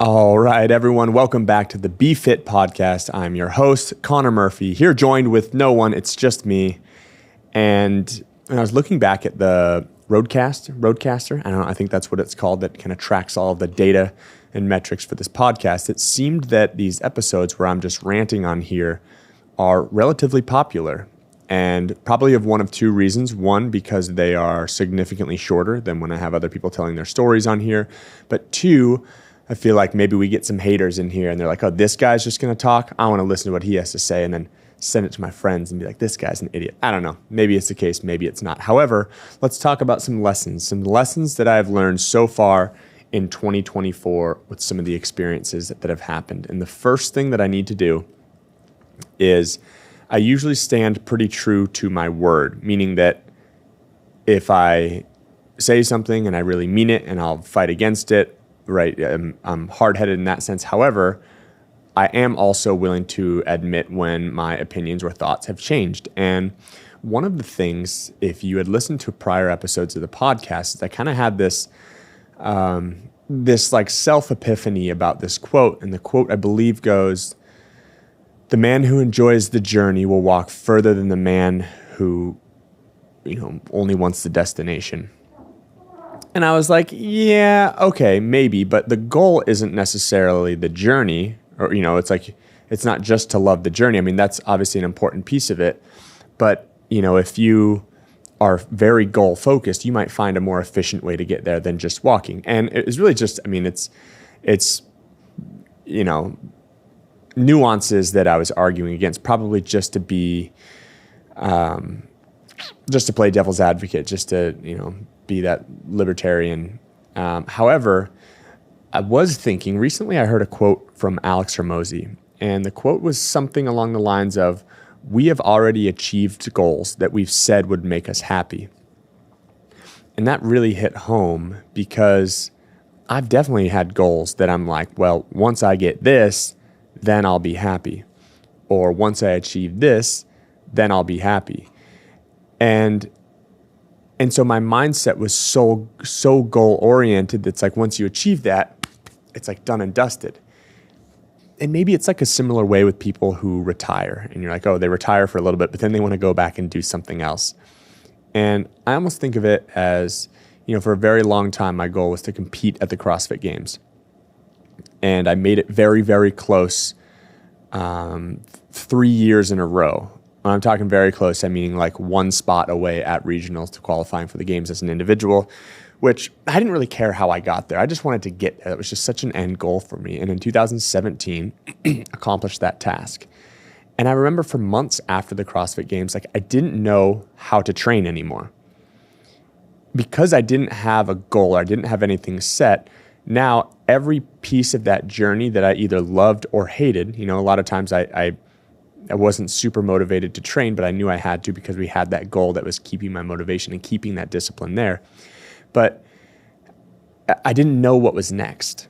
All right, everyone, welcome back to the Be Fit podcast. I'm your host, Conor Murphy, here joined with no one. It's just me. And when I was looking back at the Roadcaster, I don't know, I think that's what it's called, that kind of tracks all of the data and metrics for this podcast. It seemed that these episodes where I'm just ranting on here are relatively popular, and probably of one of two reasons. One, because they are significantly shorter than when I have other people telling their stories on here. But two, I feel like maybe we get some haters in here and they're like, oh, this guy's just going to talk. I want to listen to what he has to say, and then send it to my friends and be like, this guy's an idiot. I don't know. Maybe it's the case. Maybe it's not. However, let's talk about some lessons that I've learned so far in 2024 with some of the experiences that have happened. And the first thing that I need to do is I usually stand pretty true to my word, meaning that if I say something and I really mean it and I'll fight against it, right? I'm hard-headed in that sense. However, I am also willing to admit when my opinions or thoughts have changed. And one of the things, if you had listened to prior episodes of the podcast, is I kind of had this like self-epiphany about this quote. And the quote, I believe, goes, "The man who enjoys the journey will walk further than the man who, only wants the destination." And I was like, yeah, okay, maybe, but the goal isn't necessarily the journey, or, it's not just to love the journey. I mean, that's obviously an important piece of it. But, if you are very goal focused, you might find a more efficient way to get there than just walking. And it's really just, it's nuances that I was arguing against, probably just to be, just to play devil's advocate, just to, be that libertarian. However, I was thinking, recently I heard a quote from Alex Hormozy, and the quote was something along the lines of, "We have already achieved goals that we've said would make us happy." And that really hit home, because I've definitely had goals that I'm like, well, once I get this, then I'll be happy. Or once I achieve this, then I'll be happy. And so my mindset was so goal-oriented that's like, once you achieve that, it's like done and dusted. And maybe it's like a similar way with people who retire. And you're like, oh, they retire for a little bit, but then they want to go back and do something else. And I almost think of it as, for a very long time, my goal was to compete at the CrossFit Games. And I made it very, very close 3 years in a row. When I'm talking very close, I mean like one spot away at regionals to qualifying for the games as an individual, which I didn't really care how I got there. I just wanted to get there. It was just such an end goal for me. And in 2017, accomplished that task. And I remember for months after the CrossFit Games, like I didn't know how to train anymore. Because I didn't have a goal, or I didn't have anything set, now every piece of that journey that I either loved or hated, a lot of times I wasn't super motivated to train, but I knew I had to because we had that goal that was keeping my motivation and keeping that discipline there. But I didn't know what was next.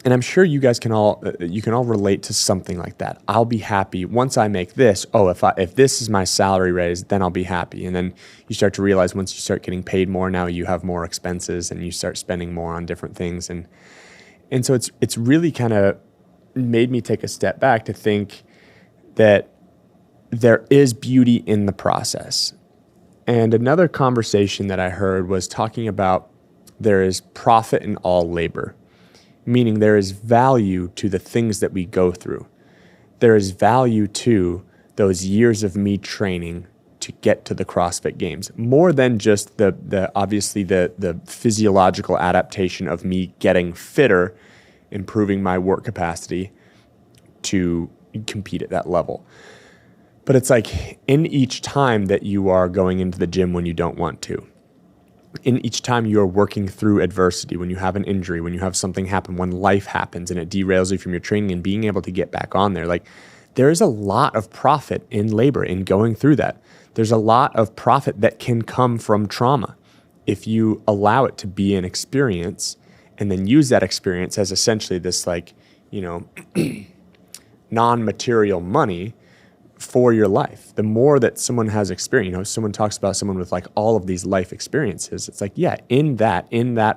And I'm sure you guys can all relate to something like that. I'll be happy once I make this. Oh, if this is my salary raise, then I'll be happy. And then you start to realize once you start getting paid more, now you have more expenses and you start spending more on different things. And so it's really kind of made me take a step back to think that there is beauty in the process. And another conversation that I heard was talking about there is profit in all labor, meaning there is value to the things that we go through. There is value to those years of me training to get to the CrossFit Games, more than just the obviously the physiological adaptation of me getting fitter, improving my work capacity to compete at that level. But it's like in each time that you are going into the gym when you don't want to, in each time you are working through adversity, when you have an injury, when you have something happen, when life happens and it derails you from your training and being able to get back on there, like there is a lot of profit in labor, in going through that. There's a lot of profit that can come from trauma if you allow it to be an experience and then use that experience as essentially this like, non-material money for your life. The more that someone has experience, someone talks about someone with like all of these life experiences. It's like, yeah, in that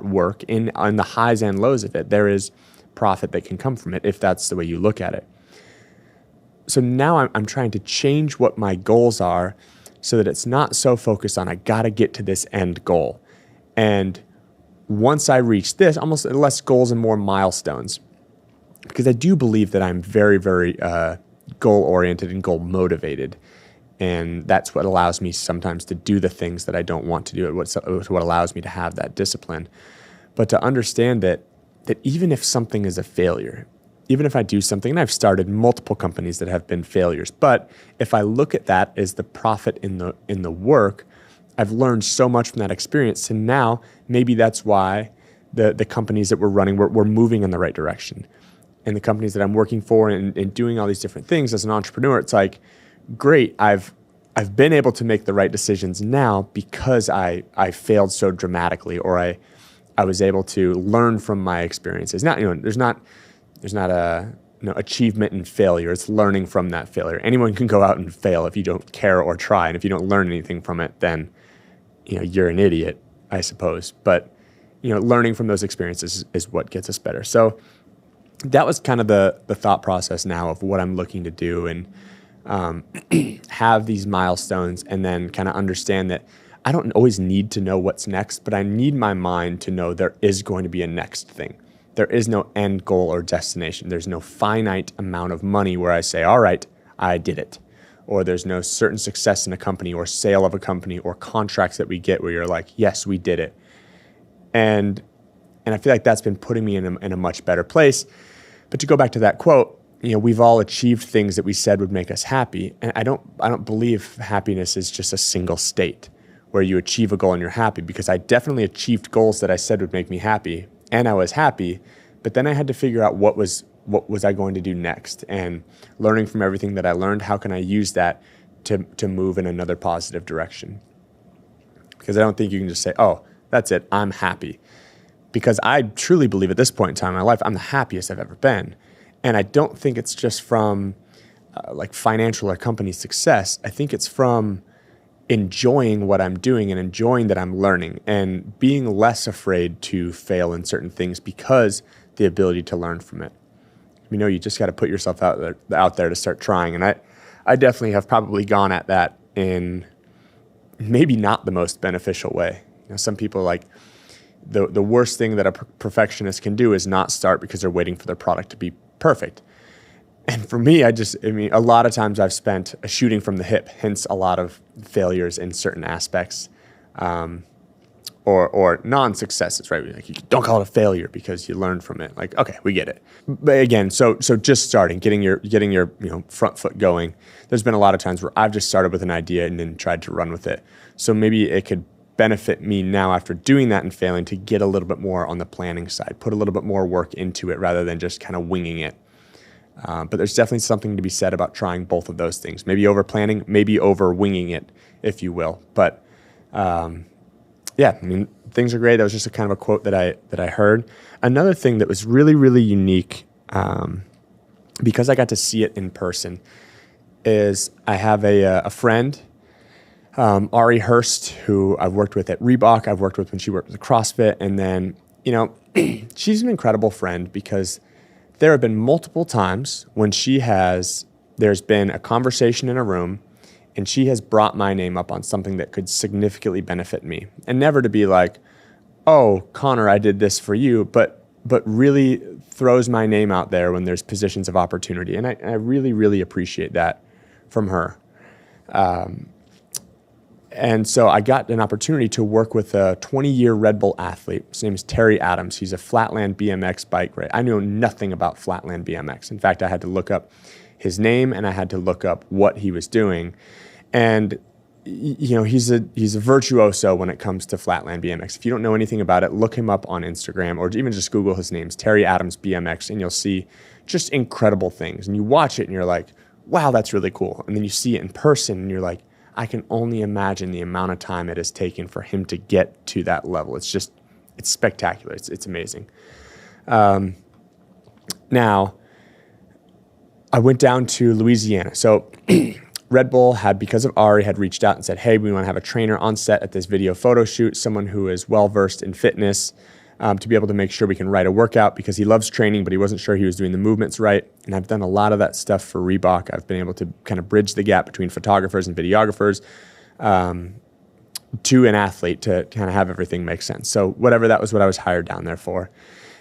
work, in on the highs and lows of it, there is profit that can come from it if that's the way you look at it. So now I'm trying to change what my goals are so that it's not so focused on I got to get to this end goal. And once I reach this, almost less goals and more milestones. Because I do believe that I'm very, very goal-oriented and goal-motivated. And that's what allows me sometimes to do the things that I don't want to do. It's what allows me to have that discipline. But to understand that even if something is a failure, even if I do something, and I've started multiple companies that have been failures, but if I look at that as the profit in the work, I've learned so much from that experience. And now maybe that's why the companies that we're running, we're moving in the right direction. And the companies that I'm working for and doing all these different things as an entrepreneur, it's like, great, I've been able to make the right decisions now because I failed so dramatically, or I was able to learn from my experiences. Now, there's not a achievement in failure. It's learning from that failure. Anyone can go out and fail if you don't care or try. And if you don't learn anything from it, then you're an idiot, I suppose. But learning from those experiences is what gets us better. So that was kind of the thought process now of what I'm looking to do, and have these milestones, and then kind of understand that I don't always need to know what's next, but I need my mind to know there is going to be a next thing. There is no end goal or destination. There's no finite amount of money where I say, all right, I did it. Or there's no certain success in a company or sale of a company or contracts that we get where you're like, yes, we did it. And I feel like that's been putting me in a much better place. But to go back to that quote, we've all achieved things that we said would make us happy. And I don't believe happiness is just a single state where you achieve a goal and you're happy, because I definitely achieved goals that I said would make me happy, and I was happy, but then I had to figure out what was I going to do next, and learning from everything that I learned, how can I use that to move in another positive direction? Because I don't think you can just say, oh, that's it, I'm happy. Because I truly believe at this point in time in my life, I'm the happiest I've ever been. And I don't think it's just from like financial or company success. I think it's from enjoying what I'm doing and enjoying that I'm learning and being less afraid to fail in certain things because the ability to learn from it. You just got to put yourself out there to start trying. And I definitely have probably gone at that in maybe not the most beneficial way. Some people like the worst thing that a perfectionist can do is not start because they're waiting for their product to be perfect. And for me, a lot of times I've spent shooting from the hip, hence a lot of failures in certain aspects, or non-successes, right? Like, you don't call it a failure because you learned from it. Like, okay, we get it. But again, so just starting, getting your front foot going. There's been a lot of times where I've just started with an idea and then tried to run with it. So maybe it could benefit me now after doing that and failing to get a little bit more on the planning side, put a little bit more work into it rather than just kind of winging it. But there's definitely something to be said about trying both of those things. Maybe over planning, maybe over winging it, if you will. But things are great. That was just a kind of a quote that I heard. Another thing that was really, really unique, because I got to see it in person, is I have a friend, Ari Hurst, who I've worked with at Reebok. I've worked with when she worked with CrossFit. And then, she's an incredible friend because there have been multiple times when there's been a conversation in a room and she has brought my name up on something that could significantly benefit me. And never to be like, oh, Conor, I did this for you, but really throws my name out there when there's positions of opportunity. And I really, really appreciate that from her. And so I got an opportunity to work with a 20-year Red Bull athlete. His name is Terry Adams. He's a flatland BMX bike rider. I knew nothing about flatland BMX. In fact, I had to look up his name and I had to look up what he was doing. And he's a virtuoso when it comes to flatland BMX. If you don't know anything about it, look him up on Instagram or even just Google his name, Terry Adams BMX, and you'll see just incredible things. And you watch it and you're like, wow, that's really cool. And then you see it in person and you're like, I can only imagine the amount of time it has taken for him to get to that level. It's spectacular. It's amazing. Now, I went down to Louisiana. So Red Bull had, because of Ari, had reached out and said, hey, we want to have a trainer on set at this video photo shoot, someone who is well-versed in fitness, to be able to make sure we can write a workout because he loves training, but he wasn't sure he was doing the movements right. And I've done a lot of that stuff for Reebok. I've been able to kind of bridge the gap between photographers and videographers to an athlete to kind of have everything make sense. So whatever, that was what I was hired down there for.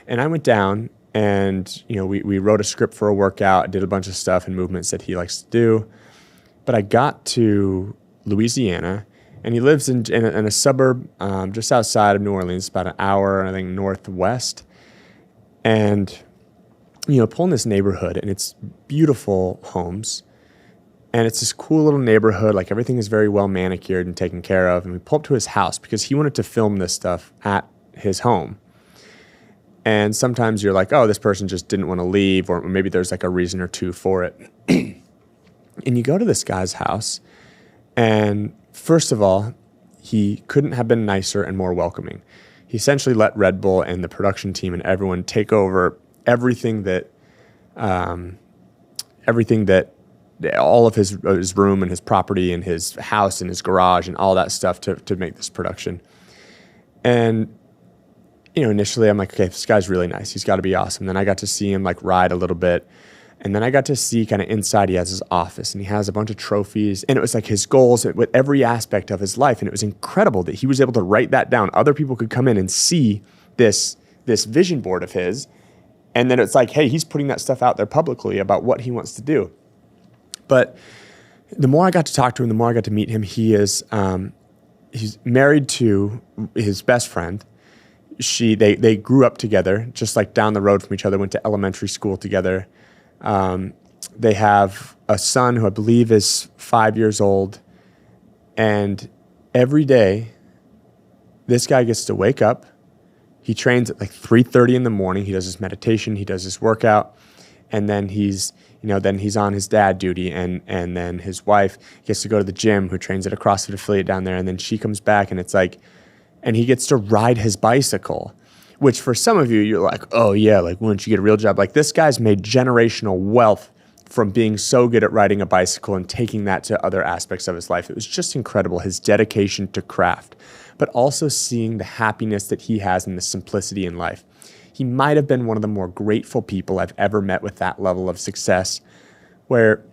And I went down and, we wrote a script for a workout, did a bunch of stuff and movements that he likes to do. But I got to Louisiana, and he lives in a suburb just outside of New Orleans, about an hour, I think, northwest. And, pull in this neighborhood, and it's beautiful homes. And it's this cool little neighborhood, like everything is very well manicured and taken care of. And we pull up to his house because he wanted to film this stuff at his home. And sometimes you're like, oh, this person just didn't want to leave, or maybe there's like a reason or two for it. And you go to this guy's house, and first of all, he couldn't have been nicer and more welcoming. He essentially let Red Bull and the production team and everyone take over everything that all of his room and his property and his house and his garage and all that stuff to make this production. And, initially I'm like, okay, this guy's really nice. He's got to be awesome. Then I got to see him like ride a little bit. And then I got to see kind of inside, he has his office and he has a bunch of trophies, and it was like his goals with every aspect of his life. And it was incredible that he was able to write that down. Other people could come in and see this vision board of his. And then it's like, hey, he's putting that stuff out there publicly about what he wants to do. But the more I got to talk to him, the more I got to meet him. He's married to his best friend. They grew up together, just like down the road from each other, went to elementary school together. They have a son who I believe is 5 years old. And every day, this guy gets to wake up. He trains at like 3:30 in the morning. He does his meditation. He does his workout. And then he's on his dad duty. And then his wife gets to go to the gym, who trains at a CrossFit affiliate down there. And then she comes back, and it's like, and he gets to ride his bicycle, which for some of you, you're like, oh yeah, like wouldn't you get a real job? Like this guy's made generational wealth from being so good at riding a bicycle and taking that to other aspects of his life. It was just incredible, his dedication to craft, but also seeing the happiness that he has and the simplicity in life. He might have been one of the more grateful people I've ever met with that level of success, where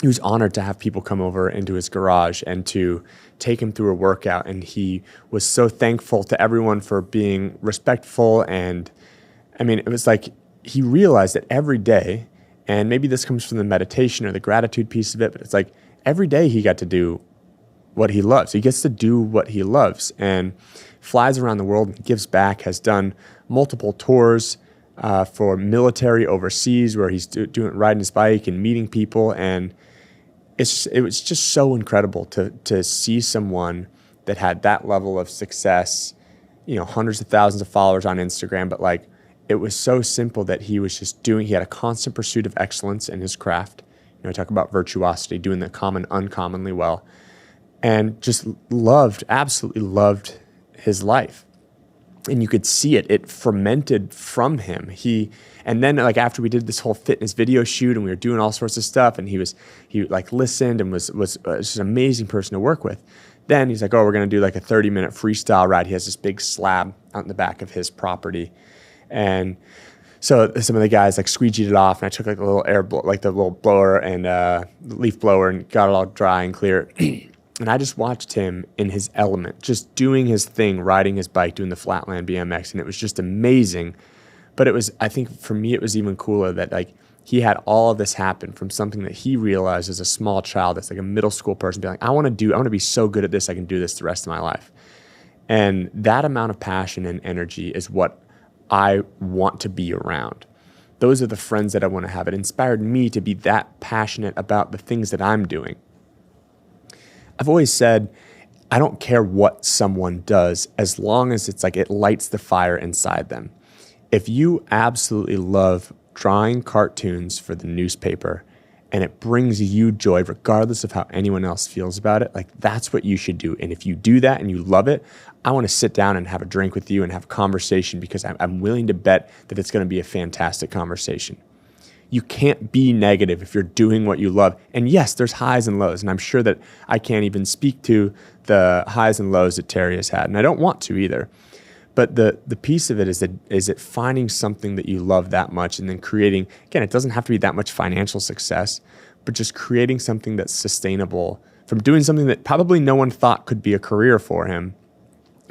he was honored to have people come over into his garage and to take him through a workout. And he was so thankful to everyone for being respectful. And I mean, it was like he realized that every day, and maybe this comes from the meditation or the gratitude piece of it, but it's like every day he got to do what he loves. He gets to do what he loves and flies around the world and gives back, has done multiple tours for military overseas where he's riding his bike and meeting people. And it was just so incredible to see someone that had that level of success, hundreds of thousands of followers on Instagram, but like it was so simple that he was just he had a constant pursuit of excellence in his craft. I talk about virtuosity, doing the common uncommonly well, and just absolutely loved his life. And you could see it fermented from him. And then like after we did this whole fitness video shoot and we were doing all sorts of stuff, and he like listened and was just an amazing person to work with. Then he's like, oh, we're going to do like a 30-minute freestyle ride. He has this big slab out in the back of his property. And so some of the guys like squeegeed it off, and I took like the little the little blower and leaf blower and got it all dry and clear. And I just watched him in his element, just doing his thing, riding his bike, doing the flatland BMX. And it was just amazing. But I think for me, it was even cooler that like he had all of this happen from something that he realized as a small child, that's like a middle school person, being like, I want to be so good at this, I can do this the rest of my life. And that amount of passion and energy is what I want to be around. Those are the friends that I want to have. It inspired me to be that passionate about the things that I'm doing. I've always said, I don't care what someone does as long as it's like it lights the fire inside them. If you absolutely love drawing cartoons for the newspaper and it brings you joy regardless of how anyone else feels about it, like that's what you should do. And if you do that and you love it, I want to sit down and have a drink with you and have a conversation, because I'm willing to bet that it's going to be a fantastic conversation. You can't be negative if you're doing what you love. And yes, there's highs and lows. And I'm sure that I can't even speak to the highs and lows that Terry has had. And I don't want to either. But the piece of it is it finding something that you love that much and then creating, again, it doesn't have to be that much financial success, but just creating something that's sustainable from doing something that probably no one thought could be a career for him.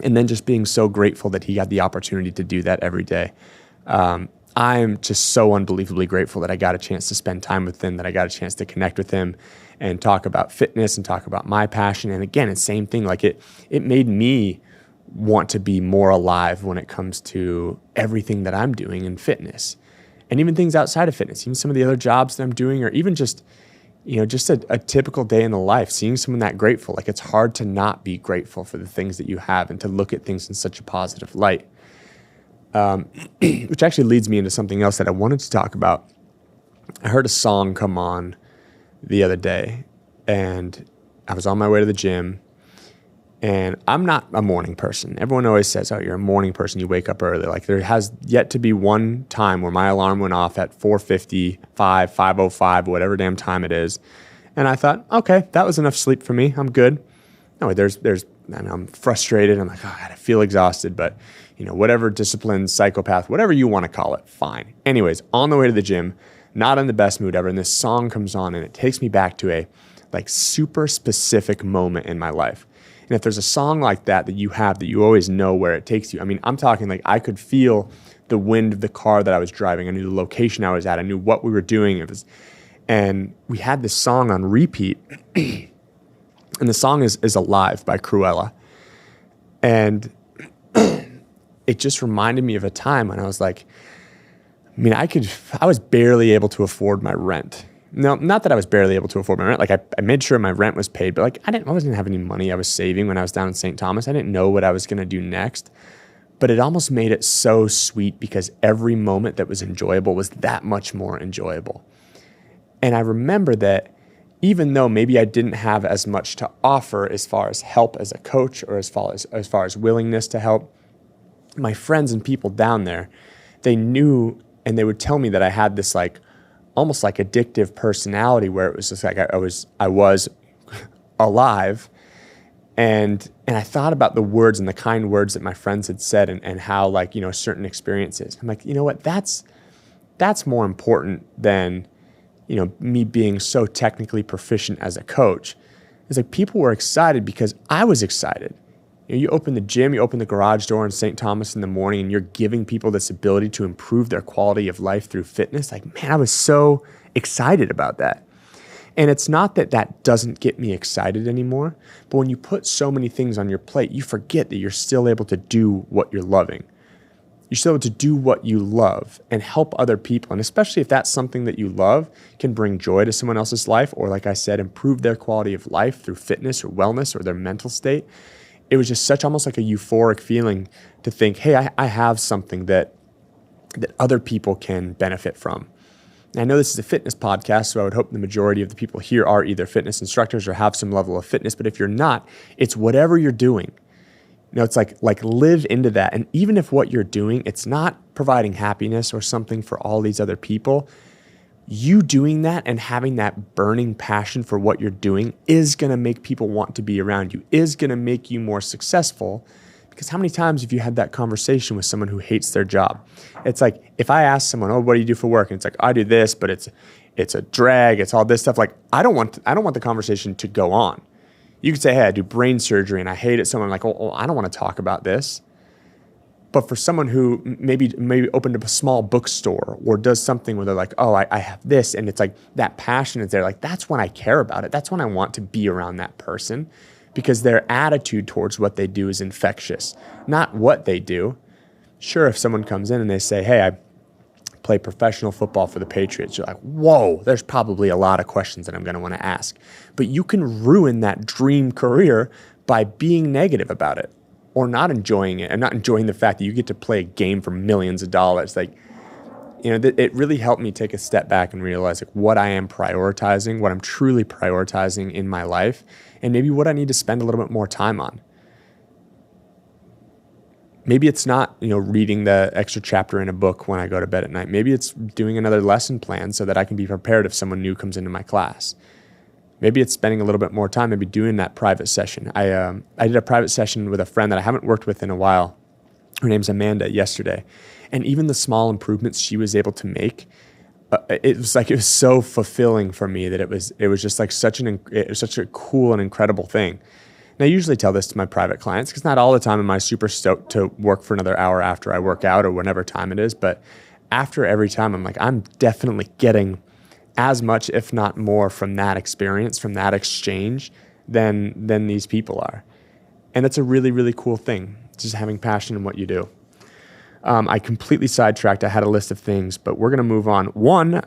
And then just being so grateful that he had the opportunity to do that every day. I'm just so unbelievably grateful that I got a chance to spend time with him, that I got a chance to connect with him and talk about fitness and talk about my passion. And again, it's the same thing. Like it made me want to be more alive when it comes to everything that I'm doing in fitness and even things outside of fitness, even some of the other jobs that I'm doing, or even just, just a typical day in the life, seeing someone that grateful. Like it's hard to not be grateful for the things that you have and to look at things in such a positive light. Which actually leads me into something else that I wanted to talk about. I heard a song come on the other day and I was on my way to the gym. And I'm not a morning person. Everyone always says, oh, you're a morning person. You wake up early. Like there has yet to be one time where my alarm went off at 4:55, 5:05, whatever damn time it is. And I thought, okay, that was enough sleep for me. I'm good. No, I'm frustrated. I'm like, oh, God, I feel exhausted. But, whatever discipline, psychopath, whatever you want to call it, fine. Anyways, on the way to the gym, not in the best mood ever. And this song comes on and it takes me back to a super specific moment in my life. And if there's a song like that you have that you always know where it takes you, I mean, I'm talking like I could feel the wind of the car that I was driving. I knew the location I was at. I knew what we were doing. And we had this song on repeat. And the song is Alive by Cruella. And it just reminded me of a time when I was like, I was barely able to afford my rent. No, not that I was barely able to afford my rent. Like I made sure my rent was paid, but like I wasn't having any money I was saving when I was down in St. Thomas. I didn't know what I was going to do next, but it almost made it so sweet because every moment that was enjoyable was that much more enjoyable. And I remember that even though maybe I didn't have as much to offer as far as help as a coach or as far as willingness to help, my friends and people down there, they knew and they would tell me that I had this almost like addictive personality where it was just like I was alive. And I thought about the words and the kind words that my friends had said and how certain experiences. I'm like, you know what, that's more important than, me being so technically proficient as a coach. It's like people were excited because I was excited. You open the gym, you open the garage door in St. Thomas in the morning, and you're giving people this ability to improve their quality of life through fitness. Like, man, I was so excited about that. And it's not that that doesn't get me excited anymore, but when you put so many things on your plate, you forget that you're still able to do what you're loving. You're still able to do what you love and help other people. And especially if that's something that you love, can bring joy to someone else's life, or like I said, improve their quality of life through fitness or wellness or their mental state. It was just such almost like a euphoric feeling to think, hey, I have something that other people can benefit from. And I know this is a fitness podcast, so I would hope the majority of the people here are either fitness instructors or have some level of fitness. But if you're not, it's whatever you're doing. It's like live into that. And even if what you're doing, it's not providing happiness or something for all these other people, you doing that and having that burning passion for what you're doing is going to make people want to be around you, is going to make you more successful. Because how many times have you had that conversation with someone who hates their job? It's like, if I ask someone, oh, what do you do for work? And it's like, I do this, but it's a drag. It's all this stuff. Like, I don't want the conversation to go on. You could say, hey, I do brain surgery and I hate it. Someone like, oh, I don't want to talk about this. But for someone who maybe opened up a small bookstore or does something where they're like, oh, I have this, and it's like that passion is there. Like, that's when I care about it. That's when I want to be around that person, because their attitude towards what they do is infectious, not what they do. Sure, if someone comes in and they say, hey, I play professional football for the Patriots, you're like, whoa, there's probably a lot of questions that I'm going to want to ask. But you can ruin that dream career by being negative about it or not enjoying it and not enjoying the fact that you get to play a game for millions of dollars. Like, it really helped me take a step back and realize what I am prioritizing, what I'm truly prioritizing in my life, and maybe what I need to spend a little bit more time on. Maybe it's not, reading the extra chapter in a book when I go to bed at night. Maybe it's doing another lesson plan so that I can be prepared if someone new comes into my class. Maybe it's spending a little bit more time, maybe doing that private session. I did a private session with a friend that I haven't worked with in a while. her name's Amanda, yesterday. And even the small improvements she was able to make, it was so fulfilling for me that it was just like such a cool and incredible thing. And I usually tell this to my private clients because not all the time am I super stoked to work for another hour after I work out or whatever time it is. But after every time, I'm like, I'm definitely getting as much, if not more, from that experience, from that exchange than these people are. And it's a really, really cool thing, just having passion in what you do. I completely sidetracked. I had a list of things, but we're going to move on. One,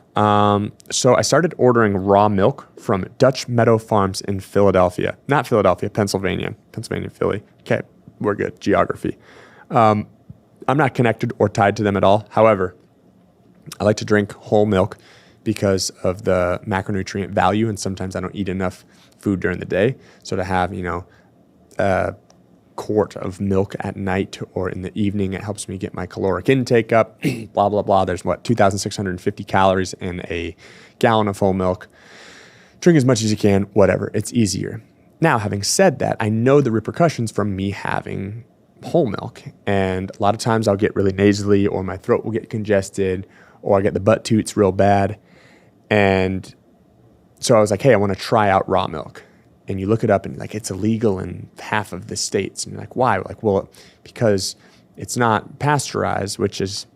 so I started ordering raw milk from Dutch Meadow Farms in Philadelphia. Not Philadelphia, Pennsylvania, Philly. Okay, we're good. Geography. I'm not connected or tied to them at all. However, I like to drink whole milk because of the macronutrient value, and sometimes I don't eat enough food during the day. So to have, a quart of milk at night or in the evening, it helps me get my caloric intake up, blah, blah, blah. There's 2,650 calories in a gallon of whole milk. Drink as much as you can, whatever. It's easier. Now, having said that, I know the repercussions from me having whole milk. And a lot of times I'll get really nasally or my throat will get congested or I get the butt toots real bad. And so I was like, hey, I want to try out raw milk. And you look it up and like it's illegal in half of the states. And you're like, why? We're like, well, because it's not pasteurized, which is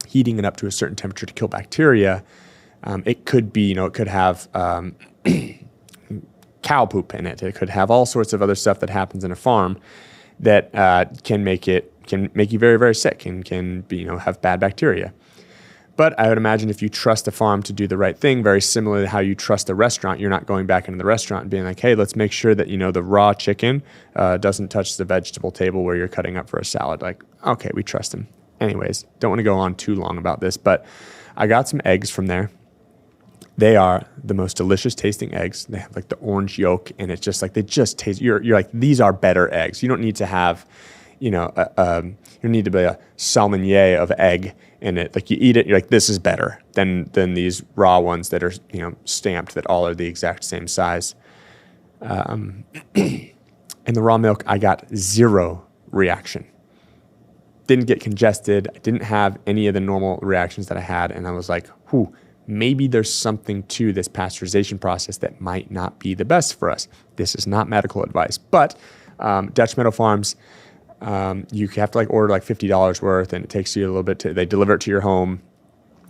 heating it up to a certain temperature to kill bacteria. It could be, it could have cow poop in it. It could have all sorts of other stuff that happens in a farm that can make you very, very sick and can be, have bad bacteria. But I would imagine if you trust a farm to do the right thing, very similar to how you trust a restaurant, you're not going back into the restaurant and being like, hey, let's make sure that, the raw chicken doesn't touch the vegetable table where you're cutting up for a salad. Like, okay, we trust them. Anyways, don't want to go on too long about this, but I got some eggs from there. They are the most delicious tasting eggs. They have like the orange yolk and it's just like, they just taste, you're like, these are better eggs. You don't need to have, you don't need to be a sommelier of egg in it. Like you eat it, you're like, this is better than these raw ones that are, stamped that all are the exact same size. In the raw milk, I got zero reaction. Didn't get congested. I didn't have any of the normal reactions that I had. And I was like, maybe there's something to this pasteurization process that might not be the best for us. This is not medical advice, but Dutch Meadow Farms, you have to order $50 worth and it takes you a little bit they deliver it to your home.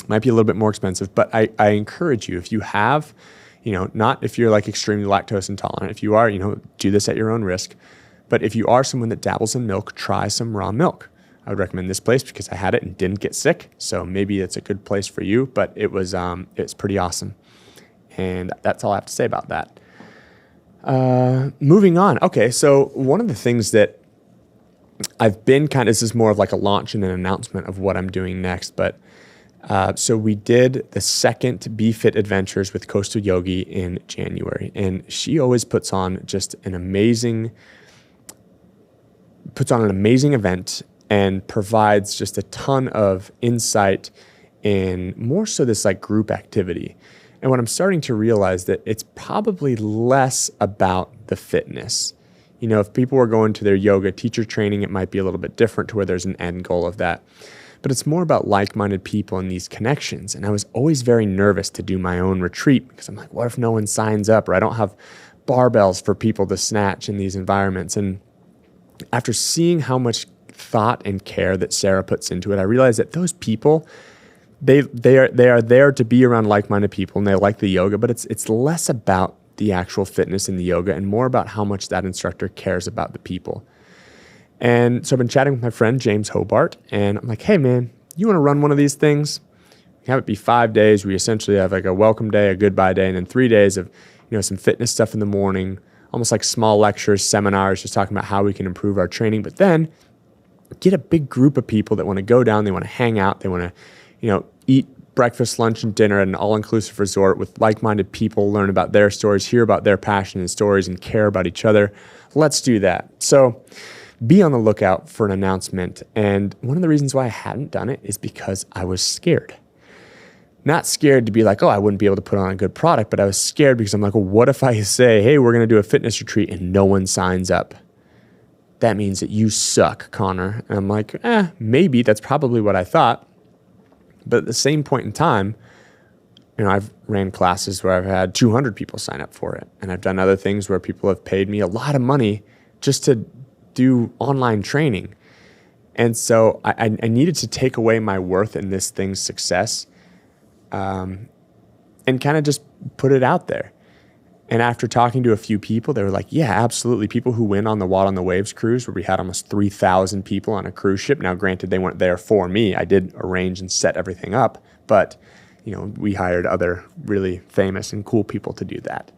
Might be a little bit more expensive, but I encourage you, if you have, not if you're extremely lactose intolerant, if you are, do this at your own risk. But if you are someone that dabbles in milk, try some raw milk. I would recommend this place because I had it and didn't get sick. So maybe it's a good place for you, but it's pretty awesome. And that's all I have to say about that. Moving on. Okay. So one of the things that I've been this is more of a launch and an announcement of what I'm doing next. But so we did the second Be Fit Adventures with Coastal Yogi in January. And she always puts on an amazing event and provides just a ton of insight in more so this group activity. And what I'm starting to realize that it's probably less about the fitness. If people were going to their yoga teacher training, it might be a little bit different to where there's an end goal of that. But it's more about like-minded people and these connections. And I was always very nervous to do my own retreat because I'm like, what if no one signs up or I don't have barbells for people to snatch in these environments? And after seeing how much thought and care that Sarah puts into it, I realized that those people, they are there to be around like-minded people and they like the yoga, but it's less about the actual fitness in the yoga and more about how much that instructor cares about the people. And so I've been chatting with my friend James Hobart and I'm like, hey man, you want to run one of these things? We have it be 5 days. We essentially have a welcome day, a goodbye day, and then 3 days of some fitness stuff in the morning, almost like small lectures, seminars, just talking about how we can improve our training. But then get a big group of people that want to go down, they want to hang out, they want to, eat breakfast, lunch, and dinner at an all-inclusive resort with like-minded people, learn about their stories, hear about their passion and stories, and care about each other. Let's do that. So be on the lookout for an announcement. And one of the reasons why I hadn't done it is because I was scared. Not scared to be like, oh, I wouldn't be able to put on a good product, but I was scared because I'm like, well, what if I say, hey, we're going to do a fitness retreat and no one signs up? that means that you suck, Connor. And I'm like, maybe that's probably what I thought. But at the same point in time, I've ran classes where I've had 200 people sign up for it. And I've done other things where people have paid me a lot of money just to do online training. And so I needed to take away my worth in this thing's success, and kind of just put it out there. And after talking to a few people, they were like, yeah, absolutely. People who win on the Watt on the Waves cruise, where we had almost 3,000 people on a cruise ship. Now, granted, they weren't there for me. I did arrange and set everything up, but we hired other really famous and cool people to do that.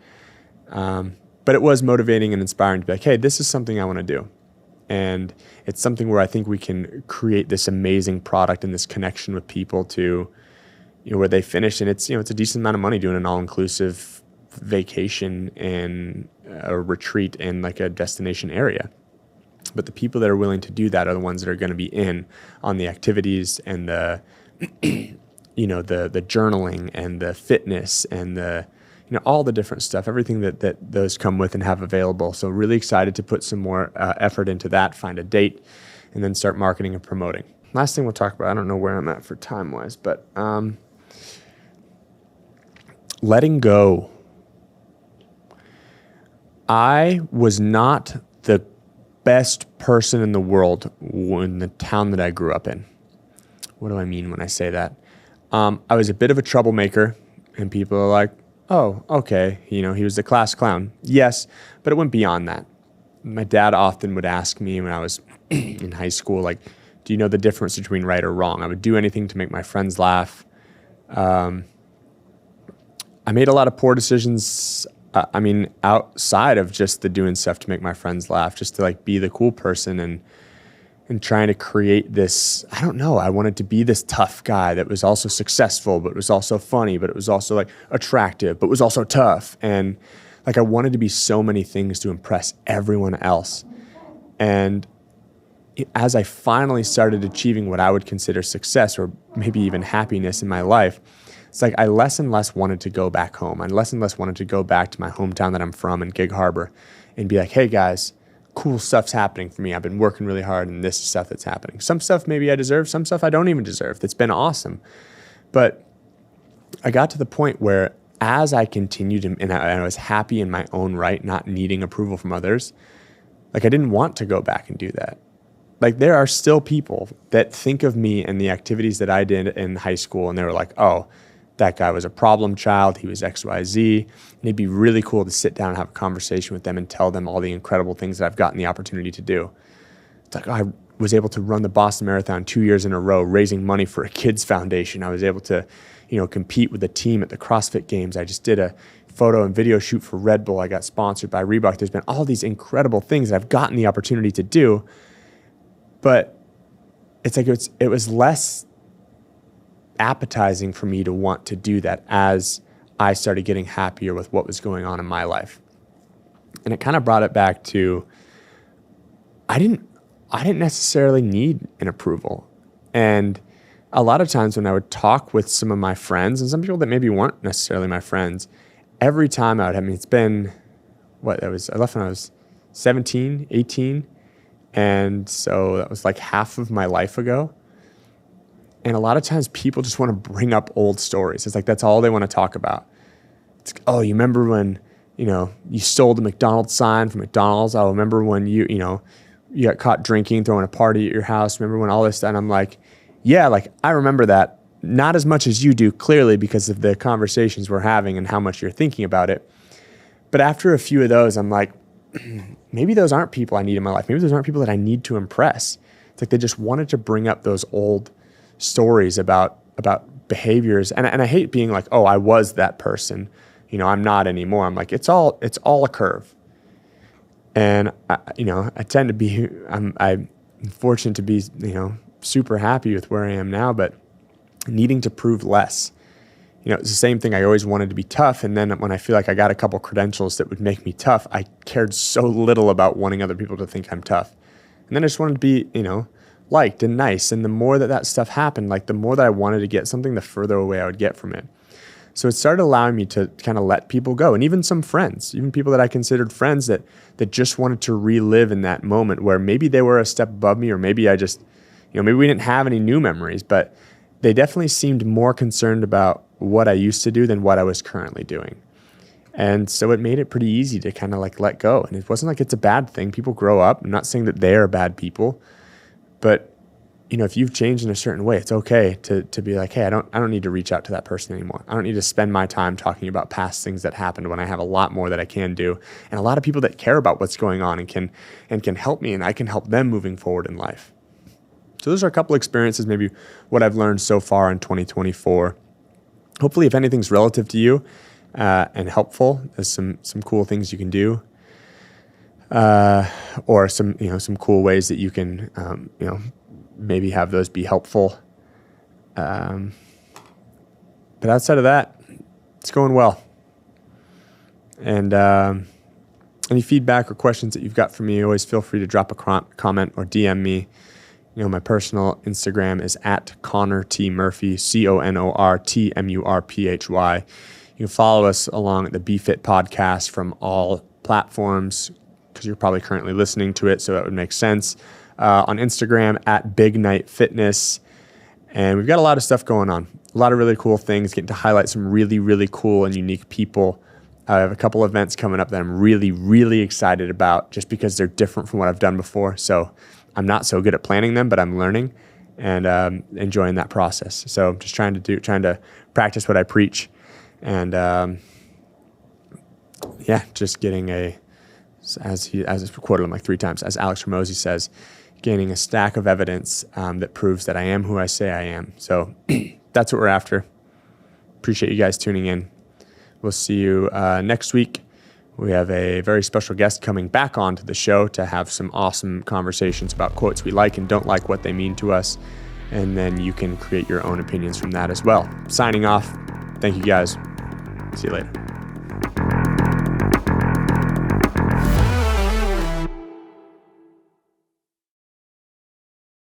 But it was motivating and inspiring to be like, hey, this is something I want to do. And it's something where I think we can create this amazing product and this connection with people to, where they finish. And it's, it's a decent amount of money doing an all-inclusive vacation and a retreat in like a destination area. But the people that are willing to do that are the ones that are going to be in on the activities and the, the journaling and the fitness and the, all the different stuff, everything that those come with and have available. So really excited to put some more effort into that, find a date, and then start marketing and promoting. Last thing we'll talk about, I don't know where I'm at for time-wise, but letting go. I was not the best person in the world in the town that I grew up in. What do I mean when I say that? I was a bit of a troublemaker, and people are like, oh, okay, he was the class clown. Yes, but it went beyond that. My dad often would ask me when I was in high school, like, do you know the difference between right or wrong? I would do anything to make my friends laugh. I made a lot of poor decisions, outside of just the doing stuff to make my friends laugh, just to like be the cool person and trying to create this, I don't know, I wanted to be this tough guy that was also successful, but was also funny, but it was also like attractive, but was also tough. And like I wanted to be so many things to impress everyone else. And as I finally started achieving what I would consider success or maybe even happiness in my life, it's like I less and less wanted to go back home. I less and less wanted to go back to my hometown that I'm from in Gig Harbor and be like, hey guys, cool stuff's happening for me. I've been working really hard and this stuff that's happening. Some stuff maybe I deserve, some stuff I don't even deserve. That's been awesome. But I got to the point where as I continued and I was happy in my own right, not needing approval from others, like I didn't want to go back and do that. Like there are still people that think of me and the activities that I did in high school and they were like, oh, that guy was a problem child, he was XYZ, and it'd be really cool to sit down and have a conversation with them and tell them all the incredible things that I've gotten the opportunity to do. It's like, I was able to run the Boston Marathon 2 years in a row, raising money for a kids foundation. I was able to, compete with the team at the CrossFit Games. I just did a photo and video shoot for Red Bull. I got sponsored by Reebok. There's been all these incredible things that I've gotten the opportunity to do, but it's like it was less appetizing for me to want to do that as I started getting happier with what was going on in my life. And it kind of brought it back to I didn't necessarily need an approval. And a lot of times when I would talk with some of my friends and some people that maybe weren't necessarily my friends, every time it's been I left when I was 17, 18. And so that was like half of my life ago. And a lot of times people just want to bring up old stories. It's like that's all they want to talk about. It's, oh, you remember when, you stole the McDonald's sign from McDonald's? I remember when you got caught drinking, throwing a party at your house. Remember when all this stuff? And I'm like, yeah, like I remember that. Not as much as you do, clearly, because of the conversations we're having and how much you're thinking about it. But after a few of those, I'm like, maybe those aren't people I need in my life. Maybe those aren't people that I need to impress. It's like they just wanted to bring up those old stories about behaviors. And I hate being like, oh, I was that person. I'm not anymore. I'm like, it's all a curve. And I tend to be, I'm fortunate to be, super happy with where I am now, but needing to prove less. It's the same thing. I always wanted to be tough. And then when I feel like I got a couple credentials that would make me tough, I cared so little about wanting other people to think I'm tough. And then I just wanted to be, liked and nice. And the more that stuff happened, like the more that I wanted to get something, the further away I would get from it. So it started allowing me to kind of let people go, and even some friends, even people that I considered friends that just wanted to relive in that moment where maybe they were a step above me, or maybe I just, maybe we didn't have any new memories, but they definitely seemed more concerned about what I used to do than what I was currently doing. And so it made it pretty easy to kind of like let go. And it wasn't like it's a bad thing. People grow up. I'm not saying that they are bad people, but if you've changed in a certain way, it's okay to be like, hey, I don't need to reach out to that person anymore. I don't need to spend my time talking about past things that happened when I have a lot more that I can do, and a lot of people that care about what's going on and can help me, and I can help them moving forward in life. So those are a couple experiences, maybe what I've learned so far in 2024. Hopefully, if anything's relative to you and helpful, there's some cool things you can do, or some cool ways that you can maybe have those be helpful. But outside of that, it's going well. And any feedback or questions that you've got for me, always feel free to drop a comment or DM me. My personal Instagram is at Conor T Murphy, CONORTMURPHY. You can follow us along the BeFit podcast from all platforms, because you're probably currently listening to it, so that would make sense. On Instagram at Big Night Fitness. And we've got a lot of stuff going on. A lot of really cool things, getting to highlight some really, really cool and unique people. I have a couple events coming up that I'm really, really excited about, just because they're different from what I've done before. So I'm not so good at planning them, but I'm learning and enjoying that process. So I'm just trying to practice what I preach. And just getting as it's quoted him like 3 times, as Alex Hormozy says, gaining a stack of evidence that proves that I am who I say I am. So that's what we're after. Appreciate you guys tuning in. We'll see you next week. We have a very special guest coming back onto the show to have some awesome conversations about quotes we like and don't like, what they mean to us. And then you can create your own opinions from that as well. Signing off. Thank you guys. See you later.